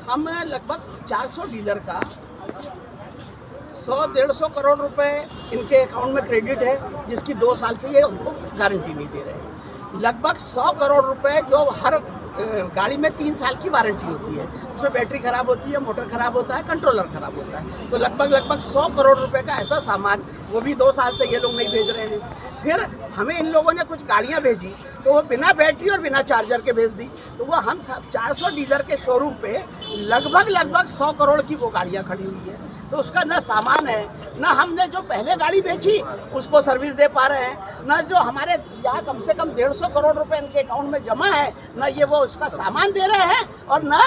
हम लगभग 400 डीलर का 100-150 करोड़ रुपए इनके अकाउंट में क्रेडिट है, जिसकी 2 साल से ये उनको गारंटी नहीं दे रहे हैं। लगभग 100 करोड़ रुपए जो हर गाड़ी में 3 साल की वारंटी होती है, उसमें बैटरी खराब होती है, मोटर खराब होता है, कंट्रोलर खराब होता है, तो लगभग 100 करोड़ रुपए का ऐसा सामान वो भी 2 साल से ये लोग नहीं भेज रहे हैं। फिर हमें इन लोगों ने कुछ गाड़ियां भेजी तो वो बिना बैटरी और बिना चार्जर के भेज दी, तो वो हम 400 डीलर के शोरूम पे लगभग 100 करोड़ की वो गाड़ियां खड़ी हुई है। तो उसका ना सामान है, ना हमने जो पहले गाड़ी बेची उसको सर्विस दे पा रहे हैं, ना जो हमारे यहाँ कम से कम 150 करोड़ रुपए इनके अकाउंट में जमा है, ना ये वो उसका सामान दे रहे हैं और ना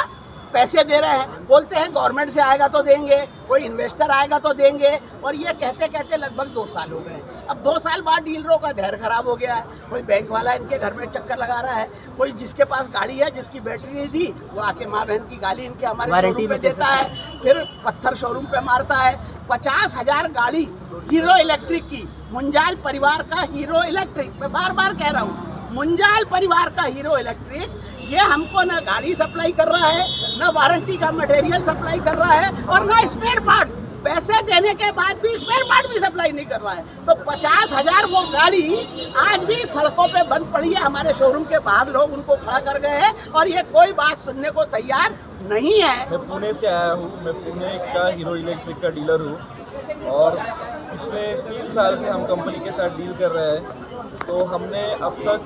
पैसे दे रहे हैं। बोलते हैं गवर्नमेंट से आएगा तो देंगे, कोई इन्वेस्टर आएगा तो देंगे, और ये कहते कहते लगभग 2 साल हो गए। अब 2 साल बाद डीलरों का धैर्य खराब हो गया है, कोई बैंक वाला इनके घर में चक्कर लगा रहा है, कोई जिसके पास गाड़ी है जिसकी बैटरी नहीं थी वो आके माँ बहन की गाली इनके हमारे शोरूम पे देता है, फिर पत्थर शोरूम पे मारता है। 50,000 गाड़ी हीरो इलेक्ट्रिक की, मुंजाल परिवार का हीरो इलेक्ट्रिक, मैं बार बार कह रहा हूँ, मुंजाल परिवार का हीरो इलेक्ट्रिक, ये हमको ना गाड़ी सप्लाई कर रहा है, ना वारंटी का मटेरियल सप्लाई कर रहा है, और ना स्पेयर पार्ट्स, पैसे देने के बाद भी स्पेयर पार्ट भी सप्लाई नहीं कर रहा है। तो 50,000 वो गाड़ी आज भी सड़कों पे बंद पड़ी है, हमारे शोरूम के बाहर लोग उनको खड़ा कर गए हैं और ये कोई बात सुनने को तैयार नहीं है। मैं पुणे से आया हूँ, मैं पुणे का हीरो इलेक्ट्रिक का डीलर हूँ और पिछले 3 साल से हम कंपनी के साथ डील कर रहे हैं। तो हमने अब तक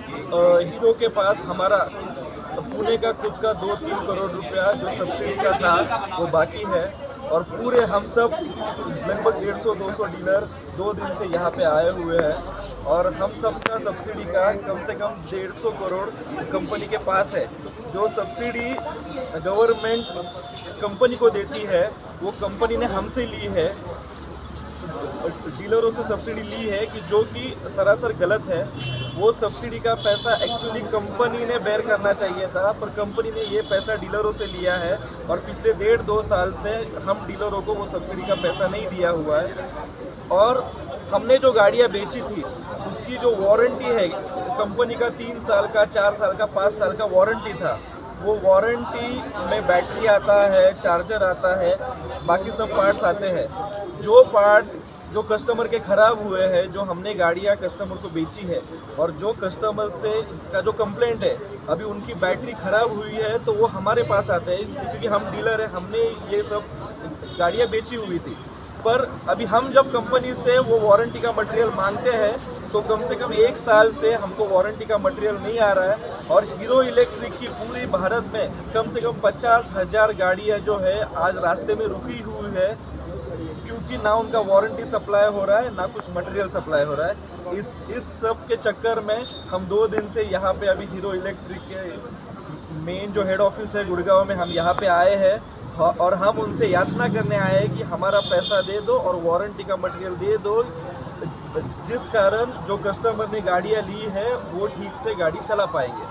हीरो के पास हमारा पुणे का खुद का 2-3 करोड़ रुपया जो सब्सिडी का था वो बाकी है, और पूरे हम सब लगभग 150-200 डीलर 2 दिन से यहाँ पे आए हुए हैं, और हम सब का सब्सिडी का कम से कम 150 करोड़ कंपनी के पास है। जो सब्सिडी गवर्नमेंट कंपनी को देती है वो कंपनी ने हमसे ली है, डीलरों से सब्सिडी ली है, कि जो कि सरासर गलत है। वो सब्सिडी का पैसा एक्चुअली कंपनी ने बेयर करना चाहिए था, पर कंपनी ने ये पैसा डीलरों से लिया है, और पिछले 1.5-2 साल से हम डीलरों को वो सब्सिडी का पैसा नहीं दिया हुआ है। और हमने जो गाड़ियाँ बेची थी उसकी जो वारंटी है कंपनी का 3 साल का, 4 साल का, 5 साल का वारंटी था, वो वारंटी में बैटरी आता है, चार्जर आता है, बाकी सब पार्ट्स आते हैं। जो पार्ट्स जो कस्टमर के ख़राब हुए हैं, जो हमने गाड़ियाँ कस्टमर को बेची है, और जो कस्टमर से का जो कंप्लेंट है अभी उनकी बैटरी ख़राब हुई है, तो वो हमारे पास आते हैं, क्योंकि हम डीलर हैं, हमने ये सब गाड़ियाँ बेची हुई थी। पर अभी हम जब कंपनी से वो वारंटी का मटेरियल मांगते हैं तो कम से कम 1 साल से हमको वारंटी का मटेरियल नहीं आ रहा है, और हीरो इलेक्ट्रिक की पूरी भारत में कम से कम 50,000 गाड़ियाँ जो है आज रास्ते में रुकी हुई है, क्योंकि ना उनका वारंटी सप्लाई हो रहा है, ना कुछ मटेरियल सप्लाई हो रहा है। इस सब के चक्कर में हम 2 दिन से यहाँ पे अभी हीरो इलेक्ट्रिक के मेन जो हेड ऑफिस है गुड़गांव में, हम यहाँ पे आए हैं, और हम उनसे याचना करने आए हैं कि हमारा पैसा दे दो और वारंटी का मटेरियल दे दो, जिस कारण जो कस्टमर ने गाड़ियाँ ली है वो ठीक से गाड़ी चला पाएंगे।